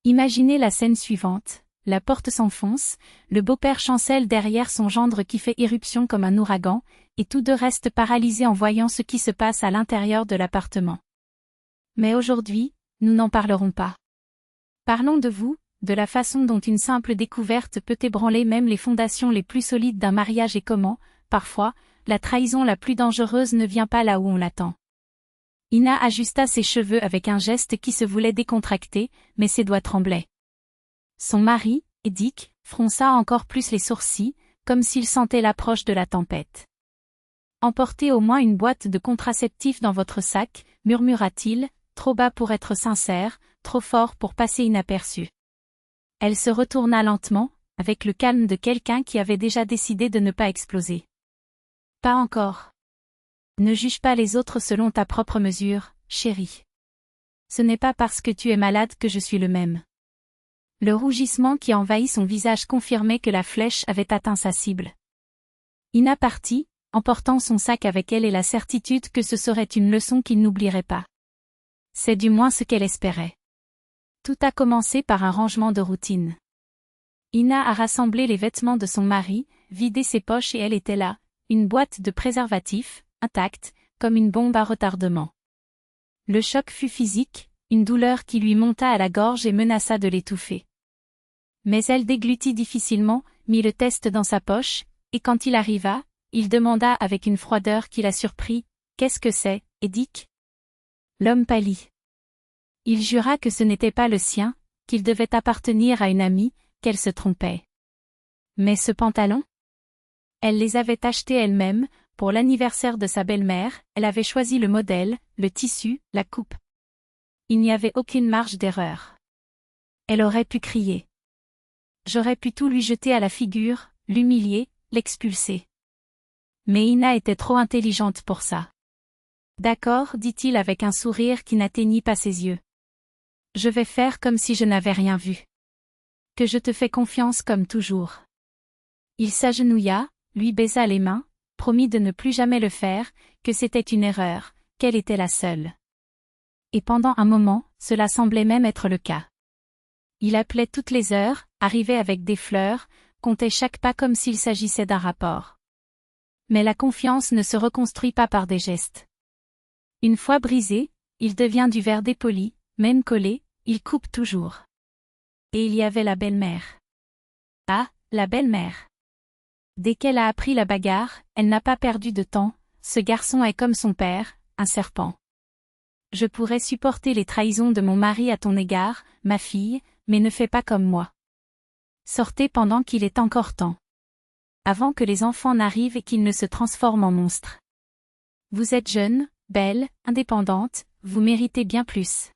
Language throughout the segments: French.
Imaginez la scène suivante. La porte s'enfonce, le beau-père chancelle derrière son gendre qui fait irruption comme un ouragan, et tous deux restent paralysés en voyant ce qui se passe à l'intérieur de l'appartement. Mais aujourd'hui, nous n'en parlerons pas. Parlons de vous, de la façon dont une simple découverte peut ébranler même les fondations les plus solides d'un mariage et comment, parfois, la trahison la plus dangereuse ne vient pas là où on l'attend. Ina ajusta ses cheveux avec un geste qui se voulait décontracté, mais ses doigts tremblaient. Son mari, Edic, fronça encore plus les sourcils, comme s'il sentait l'approche de la tempête. « Emportez au moins une boîte de contraceptifs dans votre sac, murmura-t-il, trop bas pour être sincère, trop fort pour passer inaperçu. Elle se retourna lentement, avec le calme de quelqu'un qui avait déjà décidé de ne pas exploser. « Pas encore. Ne juge pas les autres selon ta propre mesure, chérie. Ce n'est pas parce que tu es malade que je suis le même. » Le rougissement qui envahit son visage confirmait que la flèche avait atteint sa cible. Ina partit, emportant son sac avec elle et la certitude que ce serait une leçon qu'il n'oublierait pas. C'est du moins ce qu'elle espérait. Tout a commencé par un rangement de routine. Ina a rassemblé les vêtements de son mari, vidé ses poches et elle était là, une boîte de préservatifs, intacte, comme une bombe à retardement. Le choc fut physique, une douleur qui lui monta à la gorge et menaça de l'étouffer. Mais elle déglutit difficilement, mit le test dans sa poche, et quand il arriva, il demanda avec une froideur qui la surprit, « Qu'est-ce que c'est, Edic ?» L'homme pâlit. Il jura que ce n'était pas le sien, qu'il devait appartenir à une amie, qu'elle se trompait. Mais ce pantalon? Elle les avait achetés elle-même, pour l'anniversaire de sa belle-mère, elle avait choisi le modèle, le tissu, la coupe. Il n'y avait aucune marge d'erreur. Elle aurait pu crier. J'aurais pu tout lui jeter à la figure, l'humilier, l'expulser. Mais Ina était trop intelligente pour ça. D'accord, dit-il avec un sourire qui n'atteignit pas ses yeux. Je vais faire comme si je n'avais rien vu. Que je te fais confiance comme toujours. Il s'agenouilla, lui baisa les mains, promit de ne plus jamais le faire, que c'était une erreur, qu'elle était la seule. Et pendant un moment, cela semblait même être le cas. Il appelait toutes les heures, arrivait avec des fleurs, comptait chaque pas comme s'il s'agissait d'un rapport. Mais la confiance ne se reconstruit pas par des gestes. Une fois brisé, il devient du verre dépoli, même collé, il coupe toujours. Et il y avait la belle-mère. Ah, la belle-mère. Dès qu'elle a appris la bagarre, elle n'a pas perdu de temps, ce garçon est comme son père, un serpent. Je pourrais supporter les trahisons de mon mari à ton égard, ma fille, mais ne fais pas comme moi. Sortez pendant qu'il est encore temps. Avant que les enfants n'arrivent et qu'ils ne se transforment en monstres. Vous êtes jeune, belle, indépendante, vous méritez bien plus.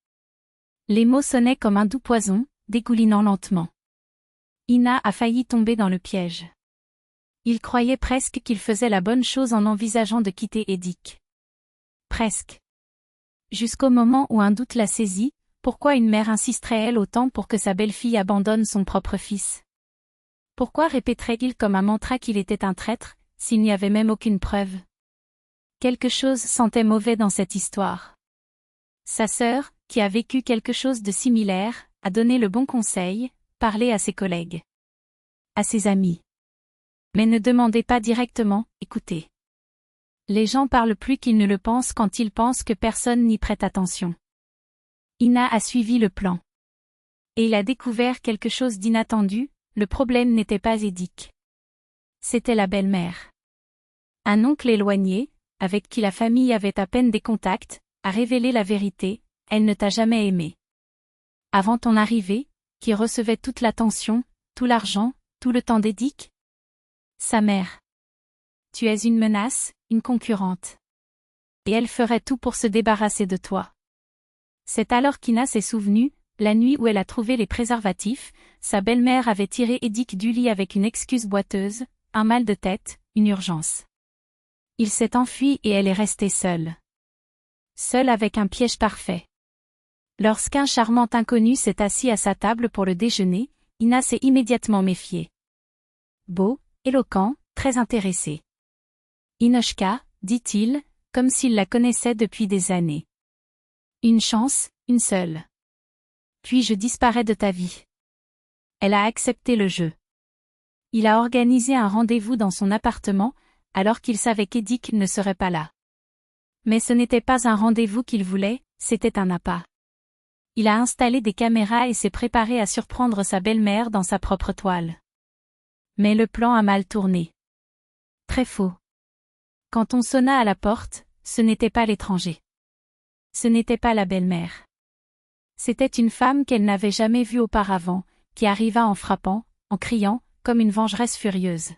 Les mots sonnaient comme un doux poison, dégoulinant lentement. Ina a failli tomber dans le piège. Il croyait presque qu'il faisait la bonne chose en envisageant de quitter Edic. Presque. Jusqu'au moment où un doute la saisit, pourquoi une mère insisterait-elle autant pour que sa belle-fille abandonne son propre fils? Pourquoi répéterait-il comme un mantra qu'il était un traître, s'il n'y avait même aucune preuve? Quelque chose sentait mauvais dans cette histoire. Sa sœur, qui a vécu quelque chose de similaire, a donné le bon conseil, parlé à ses collègues. À ses amis. Mais ne demandez pas directement, écoutez. Les gens parlent plus qu'ils ne le pensent quand ils pensent que personne n'y prête attention. Ina a suivi le plan. Et il a découvert quelque chose d'inattendu, le problème n'était pas Edic. C'était la belle-mère. Un oncle éloigné, avec qui la famille avait à peine des contacts, a révélé la vérité, elle ne t'a jamais aimé. Avant ton arrivée, qui recevait toute l'attention, tout l'argent, tout le temps d'Edic? Sa mère. Tu es une menace, une concurrente. Et elle ferait tout pour se débarrasser de toi. C'est alors qu'Ina s'est souvenue, la nuit où elle a trouvé les préservatifs, sa belle-mère avait tiré Edic du lit avec une excuse boiteuse, un mal de tête, une urgence. Il s'est enfui et elle est restée seule. Seule avec un piège parfait. Lorsqu'un charmant inconnu s'est assis à sa table pour le déjeuner, Ina s'est immédiatement méfiée. Beau, éloquent, très intéressé. Inochka, dit-il, comme s'il la connaissait depuis des années. Une chance, une seule. puis je disparais de ta vie. Elle a accepté le jeu. Il a organisé un rendez-vous dans son appartement, alors qu'il savait qu'Edik ne serait pas là. Mais ce n'était pas un rendez-vous qu'il voulait, c'était un appât. Il a installé des caméras et s'est préparé à surprendre sa belle-mère dans sa propre toile. Mais le plan a mal tourné. Très faux. Quand on sonna à la porte, ce n'était pas l'étranger. Ce n'était pas la belle-mère. C'était une femme qu'elle n'avait jamais vue auparavant, qui arriva en frappant, en criant, comme une vengeresse furieuse.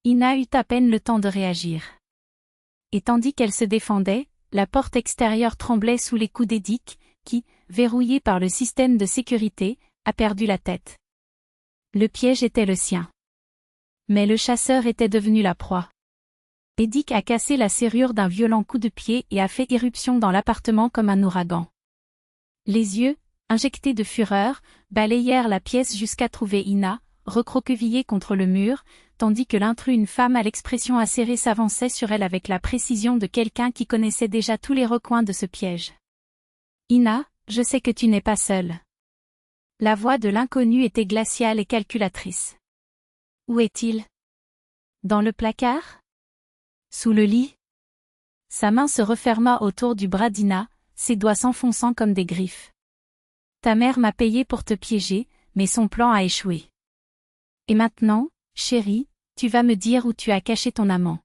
Ina eut à peine le temps de réagir. Et tandis qu'elle se défendait, la porte extérieure tremblait sous les coups d'Edik, qui, verrouillé par le système de sécurité, a perdu la tête. Le piège était le sien. Mais le chasseur était devenu la proie. Edik a cassé la serrure d'un violent coup de pied et a fait irruption dans l'appartement comme un ouragan. Les yeux, injectés de fureur, balayèrent la pièce jusqu'à trouver Ina, recroquevillée contre le mur, tandis que l'intrus, une femme à l'expression acérée, s'avançait sur elle avec la précision de quelqu'un qui connaissait déjà tous les recoins de ce piège. « Ina, je sais que tu n'es pas seule. » La voix de l'inconnu était glaciale et calculatrice. « Où est-il ? Dans le placard ? Sous le lit ?» Sa main se referma autour du bras d'Ina, ses doigts s'enfonçant comme des griffes. « Ta mère m'a payé pour te piéger, mais son plan a échoué. Et maintenant, chérie, tu vas me dire où tu as caché ton amant. »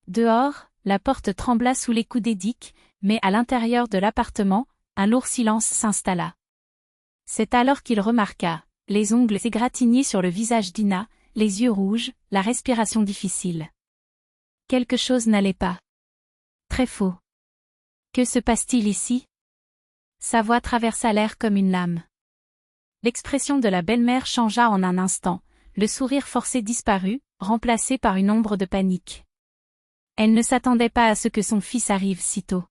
Dehors, la porte trembla sous les coups d'Edik, mais à l'intérieur de l'appartement, un lourd silence s'installa. C'est alors qu'il remarqua, les ongles égratignés sur le visage d'Ina, les yeux rouges, la respiration difficile. Quelque chose n'allait pas. Très faux. Que se passe-t-il ici ? Sa voix traversa l'air comme une lame. L'expression de la belle-mère changea en un instant, le sourire forcé disparut, remplacé par une ombre de panique. Elle ne s'attendait pas à ce que son fils arrive si tôt.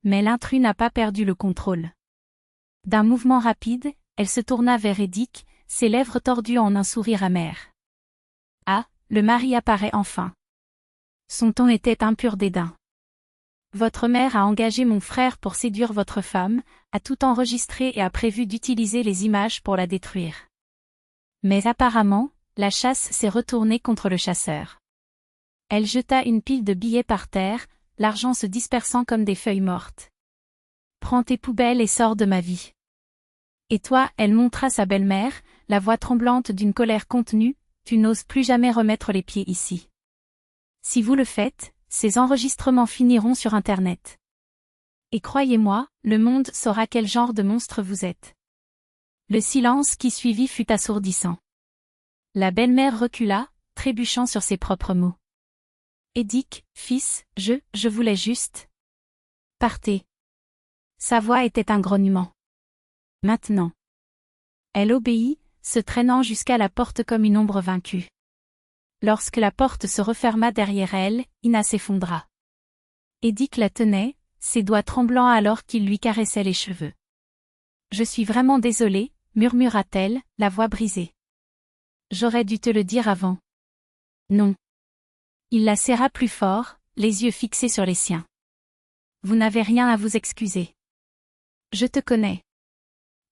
Mais l'intrus n'a pas perdu le contrôle. D'un mouvement rapide, elle se tourna vers Edik, ses lèvres tordues en un sourire amer. Ah, le mari apparaît enfin. Son ton était impur dédain. Votre mère a engagé mon frère pour séduire votre femme, a tout enregistré et a prévu d'utiliser les images pour la détruire. Mais apparemment, la chasse s'est retournée contre le chasseur. Elle jeta une pile de billets par terre, l'argent se dispersant comme des feuilles mortes. Prends tes poubelles et sors de ma vie. Et toi, elle montra sa belle-mère, la voix tremblante d'une colère contenue, tu n'oses plus jamais remettre les pieds ici. Si vous le faites, ces enregistrements finiront sur Internet. Et croyez-moi, le monde saura quel genre de monstre vous êtes. Le silence qui suivit fut assourdissant. La belle-mère recula, trébuchant sur ses propres mots. Edik, fils, je voulais juste. Partez. Sa voix était un grognement. Maintenant. Elle obéit, se traînant jusqu'à la porte comme une ombre vaincue. Lorsque la porte se referma derrière elle, Ina s'effondra. Edik la tenait, ses doigts tremblants alors qu'il lui caressait les cheveux. « Je suis vraiment désolée, » murmura-t-elle, la voix brisée. « J'aurais dû te le dire avant. » Non. Il la serra plus fort, les yeux fixés sur les siens. « Vous n'avez rien à vous excuser. Je te connais.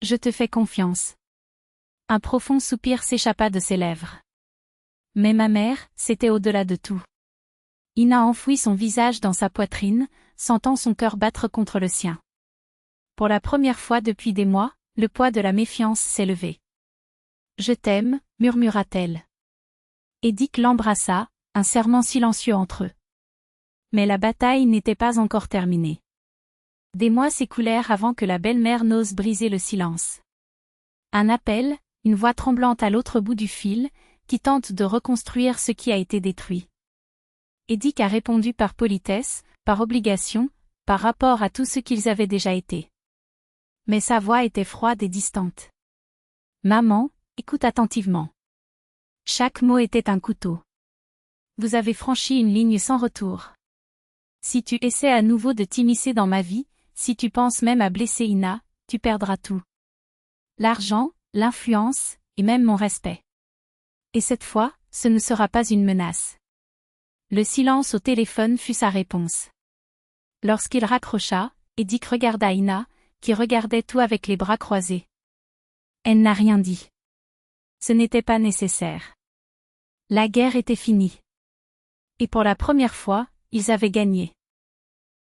Je te fais confiance. » Un profond soupir s'échappa de ses lèvres. Mais ma mère, c'était au-delà de tout. Ina enfouit son visage dans sa poitrine, sentant son cœur battre contre le sien. Pour la première fois depuis des mois, le poids de la méfiance s'est levé. « Je t'aime », murmura-t-elle. Edik l'embrassa, un serment silencieux entre eux. Mais la bataille n'était pas encore terminée. Des mois s'écoulèrent avant que la belle-mère n'ose briser le silence. Un appel, une voix tremblante à l'autre bout du fil, qui tente de reconstruire ce qui a été détruit. Edik a répondu par politesse, par obligation, par rapport à tout ce qu'ils avaient déjà été. Mais sa voix était froide et distante. « Maman, écoute attentivement. » Chaque mot était un couteau. Vous avez franchi une ligne sans retour. Si tu essaies à nouveau de t'immiscer dans ma vie, si tu penses même à blesser Ina, tu perdras tout. L'argent, l'influence, et même mon respect. Et cette fois, ce ne sera pas une menace. Le silence au téléphone fut sa réponse. Lorsqu'il raccrocha, Edik regarda Ina, qui regardait tout avec les bras croisés. Elle n'a rien dit. Ce n'était pas nécessaire. La guerre était finie. Et pour la première fois, ils avaient gagné.